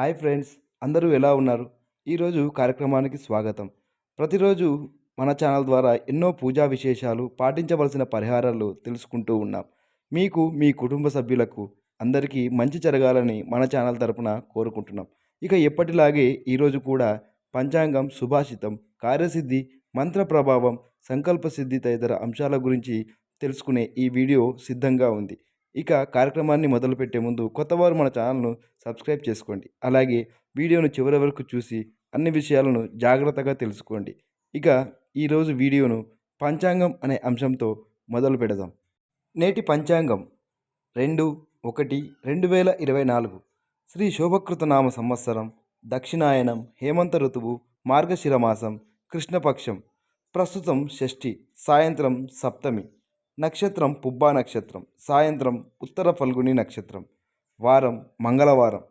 Hi friends, అందరూ ఎలా ఉన్నారు? ఈరోజు కార్యక్రమానికి స్వాగతం. ప్రతిరోజు మన ఛానల్ ద్వారా ఎన్నో పూజా విశేషాలు, పాటించవలసిన పరిహారాలు తెలుసుకుంటూ ఉన్నాం. మీకు, మీ కుటుంబ సభ్యులకు అందరికీ మంచి జరగాలని మన ఛానల్ తరపున కోరుకుంటున్నాం. ఇక ఎప్పటిలాగే ఈరోజు కూడా పంచాంగం, సుభాషితం, కార్యసిద్ధి, మంత్ర ప్రభావం, సంకల్ప సిద్ధి తదితర అంశాల గురించి తెలుసుకునే ఈ వీడియో సిద్ధంగా ఉంది. ఇక కార్యక్రమాన్ని మొదలుపెట్టే ముందు కొత్తవారు మన ఛానల్‌ను సబ్స్క్రైబ్ చేసుకోండి. అలాగే వీడియోను చివరి వరకు చూసి అన్ని విషయాలను జాగ్రత్తగా తెలుసుకోండి. ఇక ఈరోజు వీడియోను పంచాంగం అనే అంశంతో మొదలు పెడదాం. నేటి పంచాంగం 2/1/2024 శ్రీ శోభకృత నామ సంవత్సరం, దక్షిణాయనం, హేమంత ఋతువు, మార్గశిర మాసం, కృష్ణపక్షం. ప్రస్తుతం షష్ఠి, సాయంత్రం సప్తమి. నక్షత్రం పుబ్బా నక్షత్రం, సాయంత్రం ఉత్తర ఫల్గుని నక్షత్రం. వారం మంగళవారం.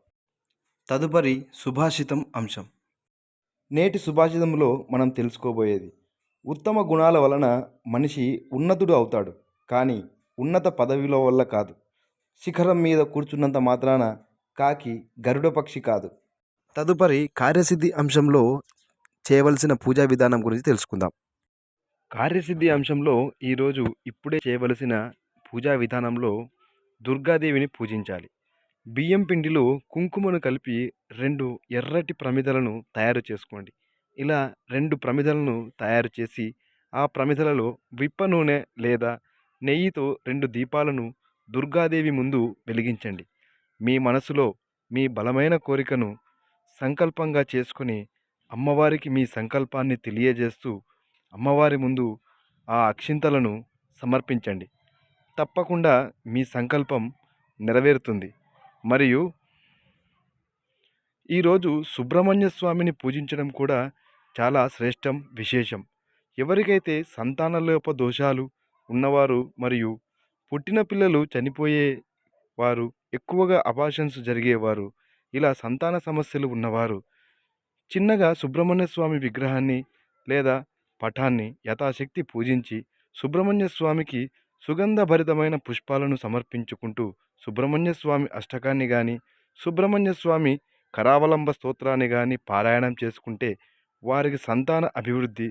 తదుపరి సుభాషితం అంశం. నేటి సుభాషితంలో మనం తెలుసుకోబోయేది, ఉత్తమ గుణాల వలన మనిషి ఉన్నతుడు అవుతాడు, కానీ ఉన్నత పదవిలో వల్ల కాదు. శిఖరం మీద కూర్చున్నంత మాత్రాన కాకి గరుడ పక్షి కాదు. తదుపరి కార్యసిద్ధి అంశంలో చేయవలసిన పూజా విధానం గురించి తెలుసుకుందాం. కార్యసిద్ధి అంశంలో ఈరోజు ఇప్పుడే చేయవలసిన పూజా విధానంలో దుర్గాదేవిని పూజించాలి. బియ్యం పిండిలో కుంకుమను కలిపి 2 ఎర్రటి ప్రమిదలను తయారు చేసుకోండి. ఇలా 2 ప్రమిదలను తయారు చేసి ఆ ప్రమిదలలో విప్ప నూనె లేదా నెయ్యితో 2 దీపాలను దుర్గాదేవి ముందు వెలిగించండి. మీ మనసులో మీ బలమైన కోరికను సంకల్పంగా చేసుకుని అమ్మవారికి మీ సంకల్పాన్ని తెలియజేస్తూ అమ్మవారి ముందు ఆ అక్షింతలను సమర్పించండి. తప్పకుండా మీ సంకల్పం నెరవేరుతుంది. మరియు ఈరోజు సుబ్రహ్మణ్య స్వామిని పూజించడం కూడా చాలా శ్రేష్టం, విశేషం. ఎవరికైతే సంతానలోప దోషాలు ఉన్నవారు మరియు పుట్టిన పిల్లలు చనిపోయే వారు, ఎక్కువగా అబార్షన్స్ జరిగేవారు, ఇలా సంతాన సమస్యలు ఉన్నవారు చిన్నగా సుబ్రహ్మణ్య స్వామి విగ్రహాన్ని లేదా పటాన్ని యథాశక్తి పూజించి సుబ్రహ్మణ్య స్వామికి సుగంధభరితమైన పుష్పాలను సమర్పించుకుంటూ సుబ్రహ్మణ్య స్వామి అష్టకాన్ని కానీ సుబ్రహ్మణ్య స్వామి కరావలంబ స్తోత్రాన్ని కానీ పారాయణం చేసుకుంటే వారికి సంతాన అభివృద్ధి,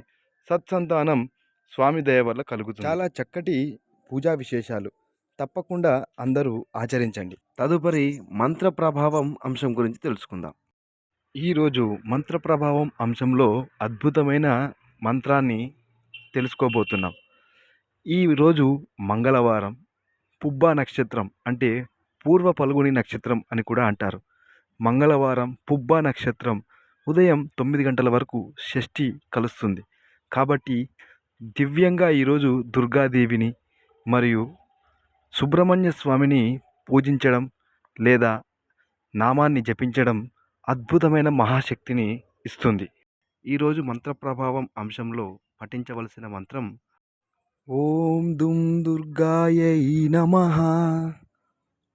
సత్సంతానం స్వామి దయ వల్ల కలుగుతుంది. చాలా చక్కటి పూజా విశేషాలు తప్పకుండా అందరూ ఆచరించండి. తదుపరి మంత్ర ప్రభావం అంశం గురించి తెలుసుకుందాం. ఈరోజు మంత్ర ప్రభావం అంశంలో అద్భుతమైన మంత్రాన్ని తెలుసుకోబోతున్నాం. ఈరోజు మంగళవారం, పుబ్బా నక్షత్రం అంటే పూర్వ పల్గుని నక్షత్రం అని కూడా అంటారు. మంగళవారం పుబ్బా నక్షత్రం ఉదయం 9 గంటల వరకు షష్ఠి కలుస్తుంది. కాబట్టి దివ్యంగా ఈరోజు దుర్గాదేవిని మరియు సుబ్రహ్మణ్య స్వామిని పూజించడం లేదా నామాన్ని జపించడం అద్భుతమైన మహాశక్తిని ఇస్తుంది. ఈరోజు మంత్ర ప్రభావం అంశంలో పఠించవలసిన మంత్రం ఓం దుం దుర్గాయై నమః.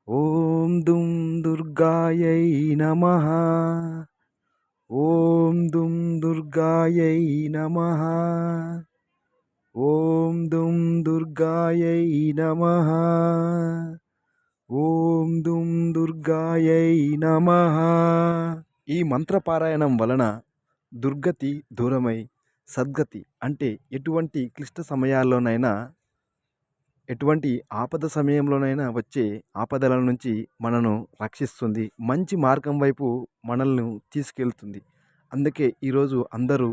ఓం దుం దుర్గాయై నమః. ఓం దుం దుర్గాయై నమః. ఓం దుం దుర్గాయై నమః. ఓం దుం దుర్గాయై నమః. ఈ మంత్రపారాయణం వలన దుర్గతి దూరమై సద్గతి అంటే ఎటువంటి క్లిష్ట సమయాల్లోనైనా, ఎటువంటి ఆపద సమయంలోనైనా వచ్చే ఆపదల నుంచి మనను రక్షిస్తుంది, మంచి మార్గం వైపు మనల్ని తీసుకెళ్తుంది. అందుకే ఈరోజు అందరూ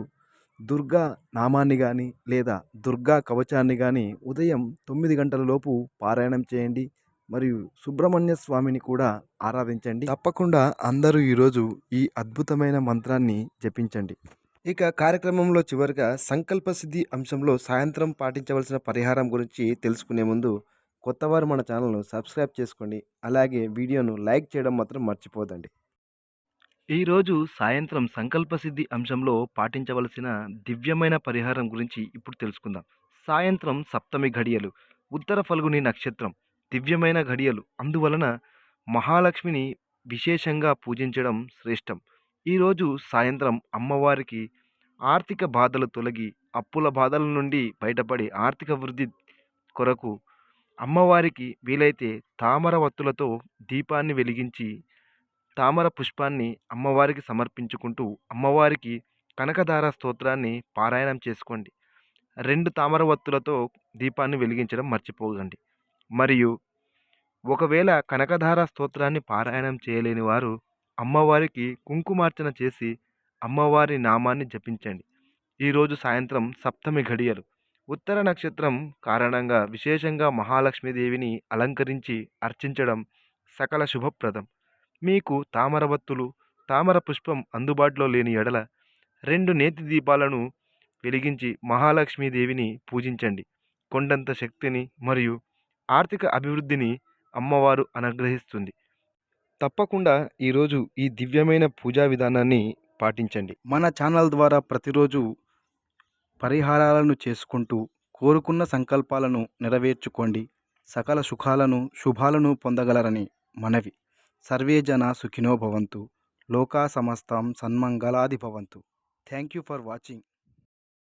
దుర్గా నామాన్ని కానీ లేదా దుర్గా కవచాన్ని కానీ ఉదయం 9 గంటల లోపు పారాయణం చేయండి. మరియు సుబ్రహ్మణ్య స్వామిని కూడా ఆరాధించండి. తప్పకుండా అందరూ ఈరోజు ఈ అద్భుతమైన మంత్రాన్ని జపించండి. ఇక కార్యక్రమంలో చివరిగా సంకల్ప సిద్ధి అంశంలో సాయంత్రం పాటించవలసిన పరిహారం గురించి తెలుసుకునే ముందు కొత్తవారు మన ఛానల్ను సబ్స్క్రైబ్ చేసుకోండి. అలాగే వీడియోను లైక్ చేయడం మాత్రం మర్చిపోదండి. ఈరోజు సాయంత్రం సంకల్ప సిద్ధి అంశంలో పాటించవలసిన దివ్యమైన పరిహారం గురించి ఇప్పుడు తెలుసుకుందాం. సాయంత్రం సప్తమి ఘడియలు, ఉత్తర ఫల్గుని నక్షత్రం, దివ్యమైన ఘడియలు. అందువలన మహాలక్ష్మిని విశేషంగా పూజించడం శ్రేష్టం. ఈరోజు సాయంత్రం అమ్మవారికి ఆర్థిక బాధలు తొలగి అప్పుల బాధల నుండి బయటపడి ఆర్థిక వృద్ధి కొరకు అమ్మవారికి వీలైతే తామర వత్తులతో దీపాన్ని వెలిగించి తామర పుష్పాన్ని అమ్మవారికి సమర్పించుకుంటూ అమ్మవారికి కనకధార స్తోత్రాన్ని పారాయణం చేసుకోండి. 2 తామర వత్తులతో దీపాన్ని వెలిగించడం మర్చిపోకండి. మరియు ఒకవేళ కనకధార స్తోత్రాన్ని పారాయణం చేయలేని వారు అమ్మవారికి కుంకుమార్చన చేసి అమ్మవారి నామాన్ని జపించండి. ఈరోజు సాయంత్రం సప్తమి ఘడియలు ఉత్తర నక్షత్రం కారణంగా విశేషంగా మహాలక్ష్మీదేవిని అలంకరించి అర్చించడం సకల శుభప్రదం. మీకు తామర వత్తులు, తామర పుష్పం అందుబాటులో లేని ఎడల 2 నేతి దీపాలను వెలిగించి మహాలక్ష్మీదేవిని పూజించండి. కొండంత శక్తిని మరియు ఆర్థిక అభివృద్ధిని అమ్మవారు అనుగ్రహిస్తుంది. తప్పకుండా ఈరోజు ఈ దివ్యమైన పూజా విధానాన్ని పాటించండి. మన ఛానల్ ద్వారా ప్రతిరోజు పరిహారాలను చేసుకుంటూ కోరుకున్న సంకల్పాలను నెరవేర్చుకోండి. సకల సుఖాలను శుభాలను పొందగలరని మనవి. సర్వే జన సుఖినో భవంతు. లోకా సమస్తం సన్మంగళాది భవంతు. Thank you for watching.